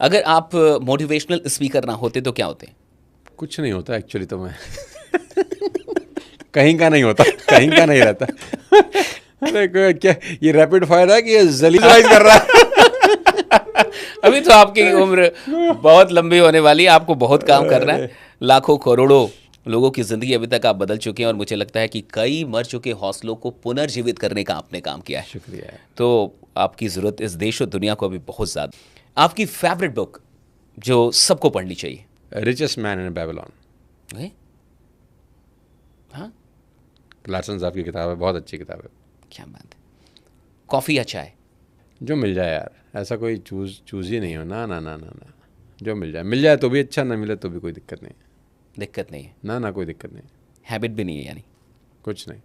अगर आप motivational speaker ना होते तो क्या होते? कुछ नहीं होता एक्चुअली, तो मैं कहीं का नहीं होता, कहीं का नहीं रहता। अरे क्या ये रैपिड फायर है कि ये जलीलाइज कर रहा है? अभी तो आपकी उम्र बहुत लंबी होने वाली है, आपको बहुत काम करना है। अरे लाखों करोड़ों लोगों की ज़िंदगी अभी तक आप बदल चुके हैं और मुझे लगता है कि कई मर चुके हौसलों को पुनर्जीवित करने का आपने काम किया है। शुक्रिया है। तो आपकी ज़रूरत इस देश और दुनिया को अभी बहुत ज़्यादा। आपकी फेवरेट बुक जो सबको पढ़नी चाहिए? रिचेस्ट मैन इन बेबीलोन, है? हाँ, लार्सन साहब की किताब है, बहुत अच्छी किताब है। क्या बात है। कॉफ़ी या चाय? जो मिल जाए यार, ऐसा कोई चूज ही नहीं हो, ना ना ना ना ना, जो मिल जाए तो भी अच्छा, ना मिले तो भी कोई दिक्कत नहीं है। दिक्कत नहीं है, ना ना, कोई दिक्कत नहीं, हैबिट भी नहीं है यानी। कुछ नहीं।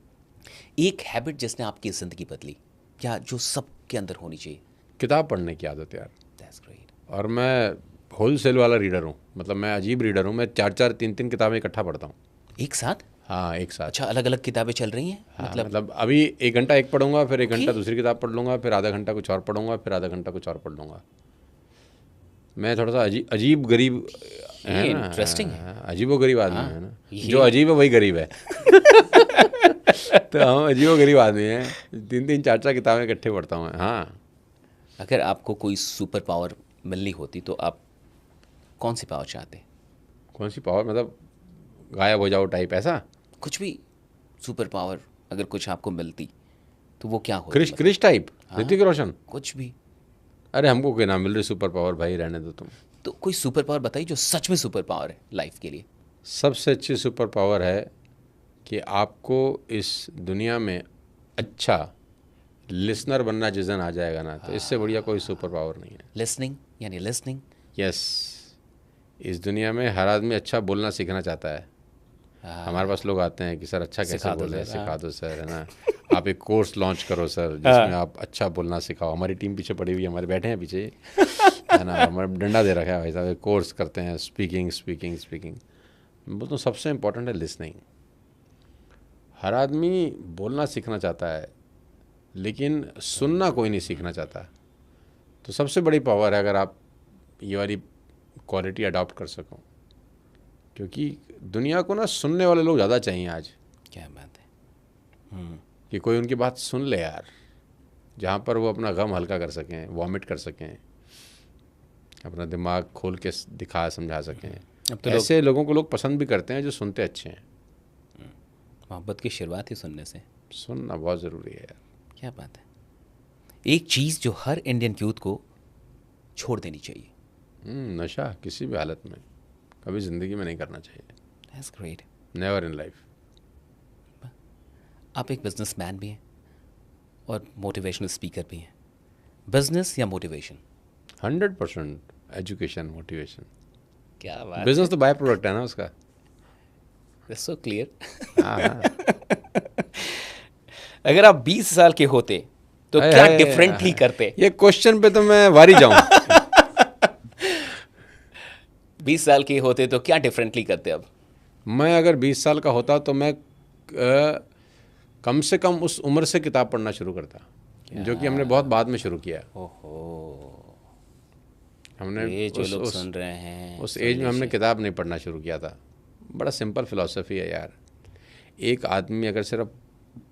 एक हैबिट जिसने आपकी ज़िंदगी बदली या जो सबके अंदर होनी चाहिए? किताब पढ़ने की आदत यार। That's great. और मैं होल सेल वाला रीडर हूँ, मतलब मैं अजीब रीडर हूँ, मैं चार चार तीन तीन किताबें इकट्ठा पढ़ता हूँ। एक साथ? हाँ, एक साथ। अच्छा, अलग अलग किताबें चल रही हैं हाँ, मतलब? मतलब अभी 1 घंटा एक पढ़ूंगा, फिर 1 घंटा ओके। दूसरी किताब पढ़ लूँगा, फिर आधा घंटा कुछ और पढ़ूंगा, फिर आधा घंटा कुछ और पढ़ लूँगा। मैं थोड़ा सा अजीब गरीब है ये ना, इंटरेस्टिंग है। अजीबो गरीब आदमी हाँ, है ना, जो ये अजीब है वही गरीब है। तो हम अजीबो गरीब आदमी हैं, तीन तीन चार चार किताबें इकट्ठे पढ़ता हूँ मैं। हाँ। अगर आपको कोई सुपर पावर मिलनी होती तो आप कौन सी पावर चाहते? कौन सी पावर, मतलब गायब हो जाओ टाइप ऐसा? कुछ भी सुपर पावर अगर कुछ आपको मिलती तो वो क्या होती क्रिश मतलब? क्रिश टाइप, हाँ, ऋतिक रोशन। कुछ भी। अरे हमको कोई ना मिल रही सुपर पावर भाई, रहने दो तुम। तो कोई सुपर पावर बताइए जो सच में सुपर पावर है लाइफ के लिए। सबसे अच्छी सुपर पावर है कि आपको इस दुनिया में अच्छा लिसनर बनना जिस दिन आ जाएगा ना, तो इससे बढ़िया कोई सुपर पावर नहीं है। लिसनिंग यानी लिसनिंग। यस। इस दुनिया में हर आदमी अच्छा बोलना सीखना चाहता है। हमारे पास लोग आते हैं कि सर अच्छा कैसे सिखा दो बोले, सर। सिखा हाँ। दो सर, है ना। आप एक कोर्स लॉन्च करो सर, जिसमें हाँ। आप अच्छा बोलना सिखाओ। हमारी टीम पीछे पड़ी हुई है, हमारे बैठे हैं पीछे, है ना, हमारे डंडा दे रखा है भाई साहब, एक कोर्स करते हैं स्पीकिंग स्पीकिंग स्पीकिंग। मैं बोलता हूँ सबसे इम्पोर्टेंट है लिसनिंग। हर आदमी बोलना सीखना चाहता है, लेकिन सुनना कोई नहीं सीखना चाहता। तो सबसे बड़ी पावर है अगर आप ये वाली क्वालिटी अडॉप्ट कर सको, क्योंकि दुनिया को ना सुनने वाले लोग ज़्यादा चाहिए आज, क्या बात है। कि कोई उनकी बात सुन ले यार, जहाँ पर वो अपना गम हल्का कर सकें, वॉमिट कर सकें, अपना दिमाग खोल के दिखा समझा सकें। अब तो लोग ऐसे लोगों को लोग पसंद भी करते हैं जो सुनते अच्छे हैं। मोहब्बत की शुरुआत ही सुनने से। सुनना बहुत ज़रूरी है यार। क्या बात है। एक चीज़ जो हर इंडियन यूथ को छोड़ देनी चाहिए? नशा किसी भी हालत में कभी ज़िंदगी में नहीं करना चाहिए। That's great. Never in life. आप एक बिजनेसमैन भी हैं और मोटिवेशनल स्पीकर भी हैं। बिजनेस या मोटिवेशन? 100% education motivation. क्या बात बिजनेस तो बाय प्रोडक्ट है ना उसका। है। So clear. हाँ हाँ। अगर आप 20 साल के होते तो हाय क्या हाय डिफरेंटली हाय। करते? ये क्वेश्चन पे तो मैं वारी जाऊं। 20 साल के होते तो क्या डिफरेंटली करते अब? मैं अगर 20 साल का होता तो मैं कम से कम उस उम्र से किताब पढ़ना शुरू करता, जो कि हमने बहुत बाद में शुरू किया। ओहो। हमने ये जो उस लोग उस सुन रहे हैं उस सुन एज में हमने लीजिए। किताब नहीं पढ़ना शुरू किया था। बड़ा सिंपल फिलॉसफी है यार। एक आदमी अगर सिर्फ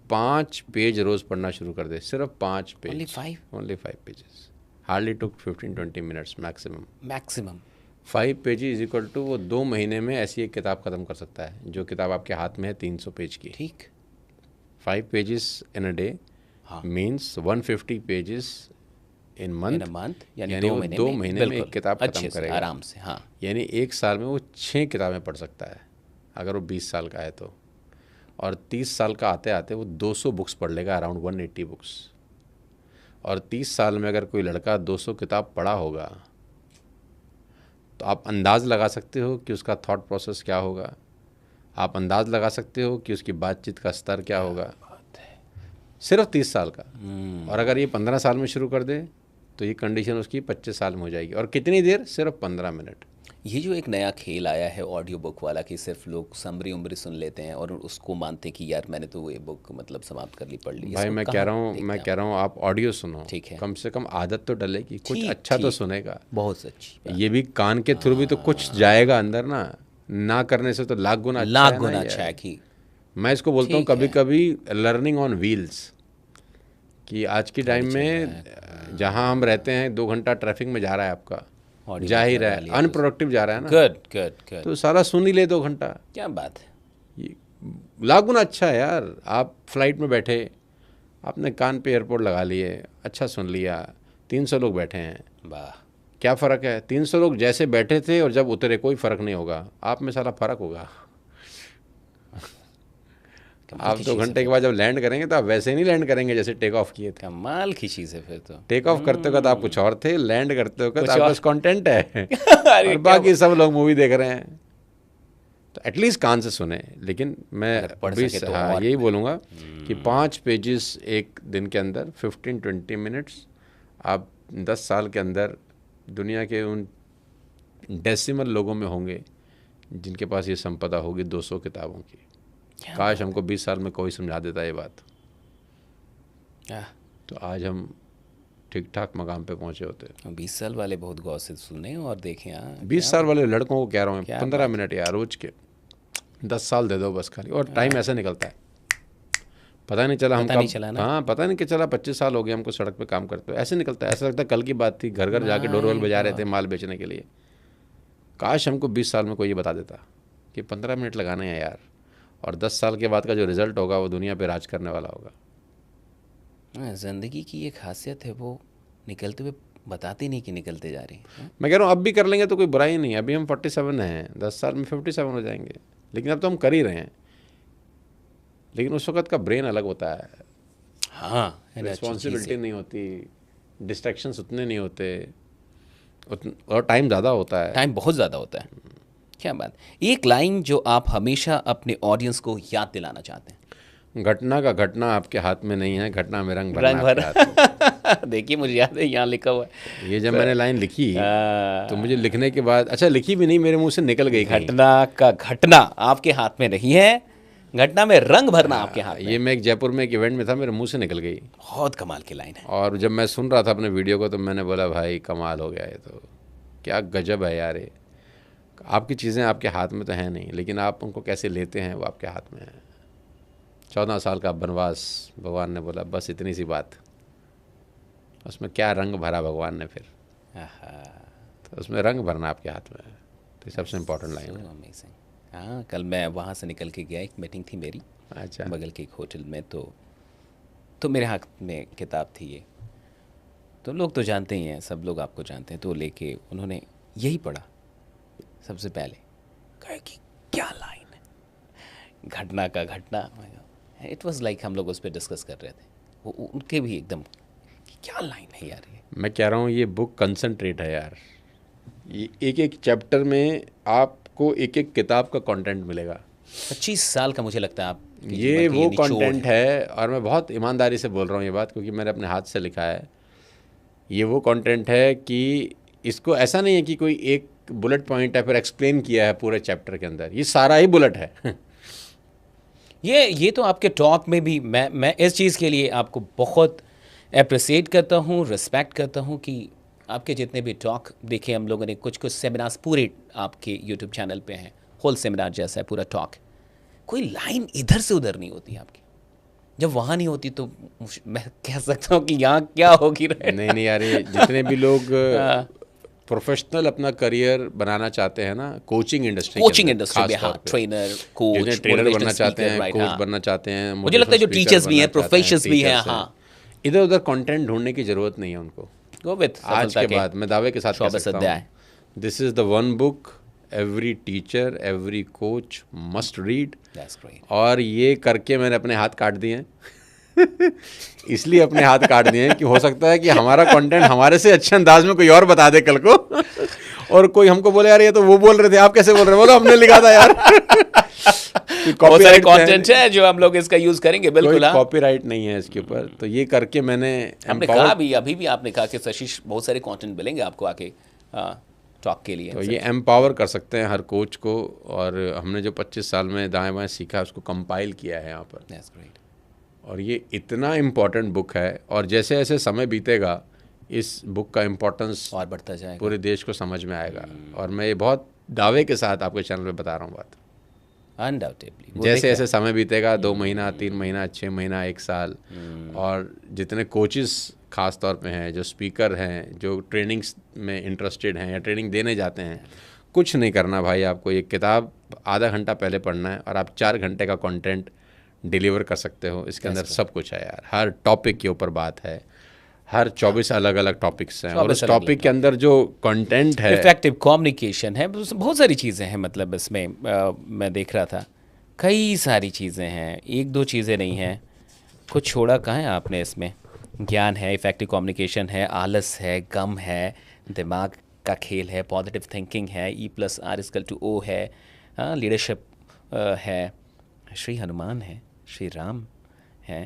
5 पेज रोज़ पढ़ना शुरू कर दे, सिर्फ 5 page, only 5? Only 5 pages, hardly took 15-20 minutes maximum. Maximum? 5 page is equal to वो 2 महीने में ऐसी एक किताब ख़त्म कर सकता है, जो किताब आपके हाथ में है 300 पेज की। ठीक। 5 पेजेस इन अ डे हाँ। Means 150 pages in in month. A month यानी यानी 2 वो महीने 2 महीने में एक बिल्कुल किताब ख़त्म अच्छे से करेगा। आराम से। हाँ। यानी एक साल में वो 6 किताबें पढ़ सकता है, अगर वो 20 साल का है तो। और 30 साल का आते आते वो 200 बुक्स पढ़ लेगा, अराउंड 180 बुक्स। और 30 साल में अगर कोई लड़का 200 किताब पढ़ा होगा, तो आप अंदाज़ लगा सकते हो कि उसका थॉट प्रोसेस क्या होगा। आप अंदाज़ लगा सकते हो कि उसकी बातचीत का स्तर क्या होगा, सिर्फ 30 साल का। और अगर ये 15 साल में शुरू कर दे, तो ये कंडीशन उसकी 25 साल में हो जाएगी। और कितनी देर? सिर्फ 15 मिनट। ये जो एक नया खेल आया है ऑडियो बुक वाला कि सिर्फ लोग समरी उमरी सुन लेते हैं और उसको मानते हैं कि यार मैंने तो ये बुक मतलब समाप्त कर ली, पढ़ ली, भाई इसको मैं कहाँ कह देखते रहा हूँ आप ऑडियो सुनो, ठीक है। कम से कम आदत तो डलेगी, कुछ ठीक, अच्छा तो ठीक। सुनेगा। हैं? बहुत सच्ची बात। ये भी कान के थ्रू भी तो कुछ जाएगा अंदर ना करने से तो लाख गुना अच्छा लाख है ना गुना ये। अच्छा है कि मैं इसको बोलता हूँ ठीक कभी है। कभी लर्निंग ऑन व्हील्स, कि आज की टाइम चल रहा में जहाँ हम रहते हैं 2 घंटा ट्रैफिक में जा रहा है आपका, ऑडियो जा बुक ही लगा रहा है, लिया तो अनप्रोडक्टिव जा रहा है ना, गुड गुड गुड, तो सारा सुन ही ले 2 घंटा। क्या बात है। ये लाख गुना अच्छा है यार। आप फ्लाइट में बैठे, आपने कान पे एयरपोर्ट लगा लिए, अच्छा सुन लिया, 300 लोग बैठे हैं, वाह, क्या फ़र्क है? 300 लोग जैसे बैठे थे और जब उतरे कोई फ़र्क नहीं होगा, आप में सारा फ़र्क होगा। कमाल आप की 2 चीज़ है घंटे के फिर। बाद जब लैंड करेंगे तो आप वैसे नहीं लैंड करेंगे जैसे टेक ऑफ किए थे। कमाल की चीज़ है फिर तो। टेक ऑफ करते वक्त आप कुछ और थे, लैंड करते वक्त कुछ आपके और। पास कंटेंट है अरे और क्या बाकी सब लोग मूवी देख रहे हैं। तो एटलीस्ट कान से सुने। लेकिन मैं अगर पढ़ अभी सके तो हाँ और। यही बोलूँगा कि 5 पेजेस एक दिन के अंदर 15-20 मिनट्स, आप 10 साल के अंदर दुनिया के उन डेसिमल लोगों में होंगे जिनके पास ये संपदा होगी 200 किताबों की। काश हमको 20 साल में कोई समझा देता ये बात, आह, तो आज हम ठीक ठाक मकाम पे पहुंचे होते। 20 साल वाले बहुत गौर से सुने और देखें। हाँ, 20 साल वाले लड़कों को कह रहा हूँ क्या 15 मिनट यार रोज के, 10 साल दे दो बस खाली, और टाइम ऐसे निकलता है पता नहीं चला। हम पता नहीं चला ना। हाँ पता नहीं कि चला 25 साल हो गए हमको सड़क पे काम करते हुए, ऐसे निकलता है। ऐसा लगता है कल की बात थी, घर घर जाके डोर वोल बजा रहे थे माल बेचने के लिए। काश हमको 20 साल में कोई ये बता देता कि 15 मिनट लगाने हैं यार, और 10 साल के बाद का जो रिजल्ट होगा वो दुनिया पे राज करने वाला होगा। हाँ, जिंदगी की एक खासियत है, वो निकलते हुए बताते नहीं कि निकलते जा रही हैं। मैं कह रहा हूँ अब भी कर लेंगे तो कोई बुराई नहीं है। अभी हम 47 हैं, 10 साल में 57 हो जाएंगे, लेकिन अब तो हम कर ही रहे हैं। लेकिन उस वक्त का ब्रेन अलग होता है, हाँ, रिस्पॉन्सिबिलिटी नहीं होती, डिस्ट्रैक्शंस उतने नहीं होते, और टाइम ज़्यादा होता है। टाइम बहुत ज़्यादा होता है। क्या बात। एक लाइन जो आप हमेशा अपने ऑडियंस को याद दिलाना चाहते हैं। घटना का घटना आपके हाथ में नहीं है, घटना में रंग भरना रंग आपके हाथ में। देखिए मुझे याद है, यहाँ लिखा हुआ है। ये जब मैंने लाइन लिखी तो मुझे लिखने के बाद, अच्छा लिखी भी नहीं, मेरे मुंह से निकल गई कहीं। घटना का घटना आपके हाथ में नहीं है, घटना में रंग भरना आपके हाथ में। ये मैं एक जयपुर में एक इवेंट में था, मेरे मुंह से निकल गई। बहुत कमाल की लाइन है। और जब मैं सुन रहा था अपने वीडियो को तो मैंने बोला भाई कमाल हो गया, ये तो क्या गजब है यार। ये आपकी चीज़ें आपके हाथ में तो हैं नहीं, लेकिन आप उनको कैसे लेते हैं वो आपके हाथ में है। 14 साल का बनवास, भगवान ने बोला बस इतनी सी बात, उसमें क्या रंग भरा भगवान ने फिर, तो उसमें रंग भरना आपके हाथ में है। तो सबसे इम्पोर्टेंट लाइन है। अमेजिंग। हाँ, कल मैं वहाँ से निकल के गया, एक मीटिंग थी मेरी अच्छा, बगल के एक होटल में, तो मेरे हाथ में किताब थी ये, तो लोग तो जानते ही हैं, सब लोग आपको जानते हैं, तो लेके उन्होंने यही पढ़ा सबसे पहले, कहे कि क्या लाइन है, घटना का घटना। इट वाज लाइक हम लोग उस पर डिस्कस कर रहे थे, वो उनके भी एकदम कि क्या लाइन है यार ये। मैं कह रहा हूँ ये बुक कंसंट्रेट है यार। ये एक एक चैप्टर में आपको एक एक किताब का कंटेंट मिलेगा। 25 साल का मुझे लगता है आप ये वो कंटेंट है, और मैं बहुत ईमानदारी से बोल रहा हूँ ये बात, क्योंकि मैंने अपने हाथ से लिखा है। ये वो कंटेंट है कि इसको ऐसा नहीं है कि कोई एक बुलेट पॉइंट है फिर एक्सप्लेन किया है पूरे चैप्टर के अंदर, ये सारा ही बुलेट है। ये तो आपके टॉक में भी मैं इस चीज़ के लिए आपको बहुत अप्रिसिएट करता हूँ, रिस्पेक्ट करता हूँ कि आपके जितने भी टॉक देखे हम लोगों ने, कुछ कुछ सेमिनार्स पूरे आपके यूट्यूब चैनल पे हैं, होल सेमिनार जैसा है पूरा टॉक, कोई लाइन इधर से उधर नहीं होती आपकी। जब वहाँ नहीं होती तो मैं कह सकता हूँ कि यहाँ क्या होगी रहे। नहीं यार, ये जितने भी लोग प्रोफेशनल अपना करियर बनाना चाहते हैं ना, कोचिंग इंडस्ट्री में, हाँ, ट्रेनर, कोच, ट्रेनर बनना चाहते हैं, कोच बनना चाहते हैं, मुझे लगता है जो टीचर्स भी हैं, प्रोफेशनल्स भी हैं, हाँ, इधर उधर कंटेंट ढूंढने की जरूरत नहीं है उनको। आज के बाद मैं दावे के साथ कह सकता हूँ, this is the one book every teacher, every coach must read. और ये करके मैंने अपने हाथ काट दिए हैं। इसलिए अपने हाथ काट दिए हैं कि हो सकता है कि हमारा कंटेंट हमारे से अच्छे अंदाज में कोई और बता दे कल को, और कोई हमको बोले यार ये तो वो बोल रहे थे, आप कैसे बोल रहे हैं, बोलो हमने लिखा था यार। बहुत सारे कंटेंट है जो हम लोग इसका यूज करेंगे, बिल्कुल। कोई कॉपीराइट नहीं है इसके ऊपर, तो ये करके मैंने हमने कहा भी, अभी भी आपने कहा कि शशिश बहुत सारे कंटेंट मिलेंगे आपको आके टॉक के लिए। तो ये एम्पावर कर सकते हैं हर कोच को, और हमने जो 25 साल में दाएं बाएं सीखा उसको कंपाइल किया है यहाँ पर। That's great. और ये इतना इम्पोर्टेंट बुक है, और जैसे जैसे समय बीतेगा इस बुक का इम्पोर्टेंस और बढ़ता जाएगा, पूरे देश को समझ में आएगा। और मैं ये बहुत दावे के साथ आपके चैनल पे बता रहा हूँ बात। अनडाउटेबली जैसे जैसे समय बीतेगा, 2 महीना 3 महीना 6 महीना 1 साल, और जितने कोचेस खास तौर पे हैं, जो स्पीकर हैं, जो ट्रेनिंग्स में इंटरेस्टेड हैं या ट्रेनिंग देने जाते हैं, कुछ नहीं करना भाई, आपको ये किताब आधा घंटा पहले पढ़ना है और आप 4 घंटे का कंटेंट डिलीवर कर सकते हो। इसके अंदर सब कुछ है यार, हर टॉपिक के ऊपर बात है, हर 24 अलग अलग टॉपिक्स हैं, और उस टॉपिक के अंदर जो कंटेंट है, इफेक्टिव कम्युनिकेशन है, बहुत सारी चीज़ें हैं। मतलब इसमें मैं देख रहा था कई सारी चीज़ें हैं, 1-2 चीज़ें नहीं हैं। कुछ छोड़ा कहाँ है आपने इसमें? ज्ञान है, इफेक्टिव कम्युनिकेशन है, आलस है, गम है, दिमाग का खेल है, पॉजिटिव थिंकिंग है, E+R=O है, लीडरशिप है, श्री हनुमान है, श्री राम है,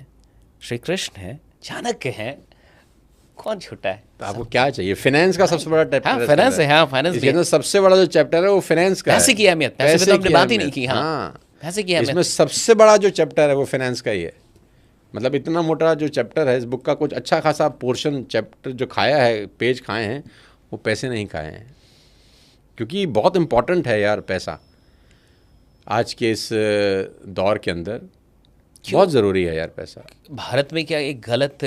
श्री कृष्ण है, चाणक्य है, कौन छोटा है? तो आपको क्या चाहिए? फाइनेंस का सबसे बड़ा चैप्टर हाँ, फाइनेंस है। हाँ, फाइनेंस इसके अंदर सबसे बड़ा जो चैप्टर है वो फाइनेंस का है। पैसे की अहमियत, पैसे पे तो हमने बात ही नहीं की। हाँ, पैसे की अहमियत। इसमें सबसे बड़ा जो चैप्टर है वो फाइनेंस का ही है। मतलब इतना मोटा जो चैप्टर है इस बुक का, कुछ अच्छा खासा पोर्शन चैप्टर जो खाया है, पेज खाए हैं, वो पैसे नहीं खाए हैं, क्योंकि बहुत इंपॉर्टेंट है यार पैसा। आज के इस दौर के अंदर बहुत ज़रूरी है यार पैसा। भारत में क्या एक गलत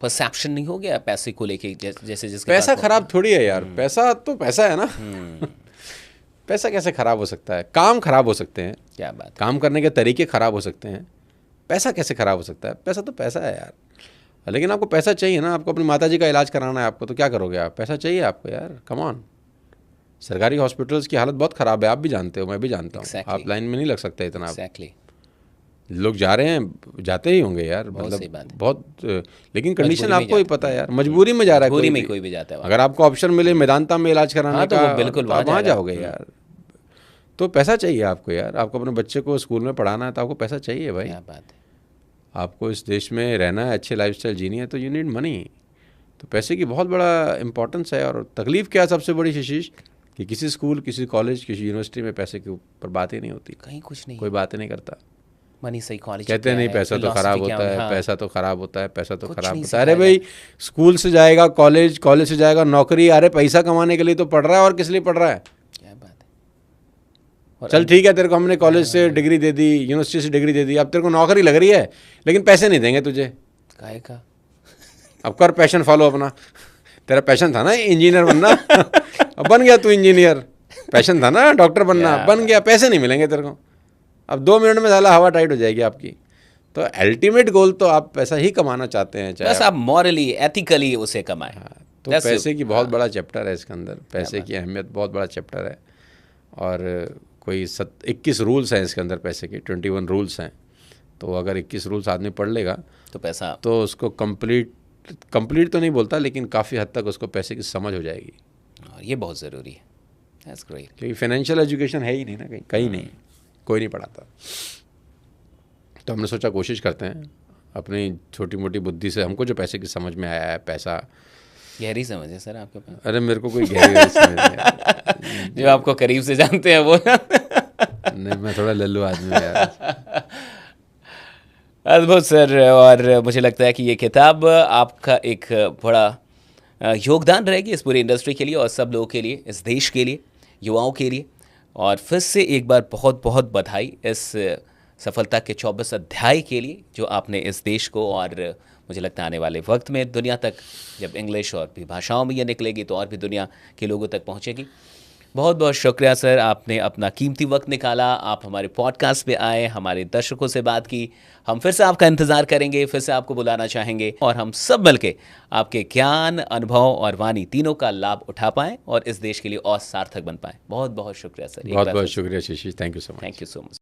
परसेप्शन नहीं हो गया पैसे को लेके? जैसे जिसके पैसा पास खराब थोड़ी है यार, पैसा तो पैसा है ना। पैसा कैसे खराब हो सकता है? काम खराब हो सकते हैं, क्या बात, काम करने के तरीके खराब हो सकते हैं, पैसा कैसे खराब हो सकता है? पैसा तो पैसा है यार। लेकिन आपको पैसा चाहिए ना, आपको अपनी माताजी का इलाज कराना है आपको, तो क्या करोगे आप? पैसा चाहिए आपको यार, कम ऑन। सरकारी हॉस्पिटल्स की हालत बहुत ख़राब है, आप भी जानते हो, मैं भी जानता हूँ। Exactly. आप लाइन में नहीं लग सकते इतना। एग्जैक्टली। लोग जा रहे हैं, जाते ही होंगे यार, बहुत सही मतलब बात है। बहुत, लेकिन कंडीशन मजबूरी में आपको ही जाते पता है यार, मजबूरी में जा रहा है मजबूरी कोई में भी। कोई भी जाता है वहाँ। अगर आपको ऑप्शन मिले मेदांता में इलाज कराने हाँ, तो का, वो बिल्कुल तो आप वहाँ वहाँ जाएगा। जाओगे यार। तो पैसा चाहिए आपको यार, आपको अपने बच्चे को स्कूल में पढ़ाना है तो आपको पैसा चाहिए भाई। क्या बात है। आपको इस देश में रहना है, अच्छे लाइफस्टाइल जीनी है, तो यू नीड मनी। तो पैसे की बहुत बड़ा इंपॉर्टेंस है। और तकलीफ क्या है सबसे बड़ी शीशीष, कि किसी स्कूल, किसी कॉलेज, किसी यूनिवर्सिटी में पैसे के ऊपर बात ही नहीं होती, कहीं कुछ नहीं, कोई बात ही नहीं करता। मनी साइकोलॉजी कहते नहीं पैसा तो खराब होता है, हाँ। पैसा तो खराब होता है, पैसा तो कुछ खराब नहीं होता है। अरे सिखाया भाई, स्कूल से जाएगा कॉलेज, कॉलेज से जाएगा नौकरी, अरे पैसा कमाने के लिए तो पढ़ रहा है, और किस लिए पढ़ रहा है? क्या बात है। और चल ठीक है, तेरे को हमने कॉलेज से डिग्री दे दी, यूनिवर्सिटी से डिग्री दे दी, अब तेरे को नौकरी लग रही है, लेकिन पैसे नहीं देंगे तुझे। काहे का? अब कर पैशन फॉलो अपना। तेरा पैशन था ना इंजीनियर बनना, अब बन गया तू इंजीनियर। पैशन था ना डॉक्टर बनना, बन गया, पैसे नहीं मिलेंगे तेरे को। अब 2 मिनट में साला हवा टाइट हो जाएगी आपकी। तो अल्टीमेट गोल तो आप पैसा ही कमाना चाहते हैं, चाहे बस आप मॉरली, एथिकली उसे कमाएं। तो पैसे की बहुत बड़ा चैप्टर है इसके अंदर, पैसे की अहमियत बहुत बड़ा चैप्टर है। और कोई 21 रूल्स हैं इसके अंदर पैसे के, 21 रूल्स हैं। तो अगर 21 रूल्स आदमी पढ़ लेगा तो पैसा, तो उसको कंप्लीट तो नहीं बोलता, लेकिन काफ़ी हद तक उसको पैसे की समझ हो जाएगी। और ये बहुत ज़रूरी है। That's great. क्योंकि फाइनेंशियल एजुकेशन है ही नहीं ना, कहीं नहीं, कोई नहीं पढ़ाता। तो हमने सोचा कोशिश करते हैं अपनी छोटी मोटी बुद्धि से, हमको जो पैसे की समझ में आया है, पैसा गहरी समझ है सर आपके पास। अरे मेरे को कोई गहरी समझ नहीं आया। जो आपको करीब से जानते हैं वो। नहीं, मैं थोड़ा लल्लू आदमी हूँ यार। अद्भुत सर। और मुझे लगता है कि ये किताब आपका एक बड़ा योगदान रहेगी इस पूरी इंडस्ट्री के लिए और सब लोगों के लिए, इस देश के लिए, युवाओं के लिए। और फिर से एक बार बहुत बहुत बधाई इस सफलता के 24 अध्याय के लिए जो आपने इस देश को, और मुझे लगता है आने वाले वक्त में दुनिया तक, जब इंग्लिश और भी भाषाओं में ये निकलेगी तो और भी दुनिया के लोगों तक पहुंचेगी। बहुत बहुत शुक्रिया सर, आपने अपना कीमती वक्त निकाला, आप हमारे पॉडकास्ट पे आए, हमारे दर्शकों से बात की। हम फिर से आपका इंतज़ार करेंगे, फिर से आपको बुलाना चाहेंगे और हम सब मिलके आपके ज्ञान, अनुभव और वाणी तीनों का लाभ उठा पाएँ और इस देश के लिए और सार्थक बन पाएँ। बहुत बहुत शुक्रिया सर। बहुत बहुत शुक्रिया शीशी, thank you so much. Thank you so much.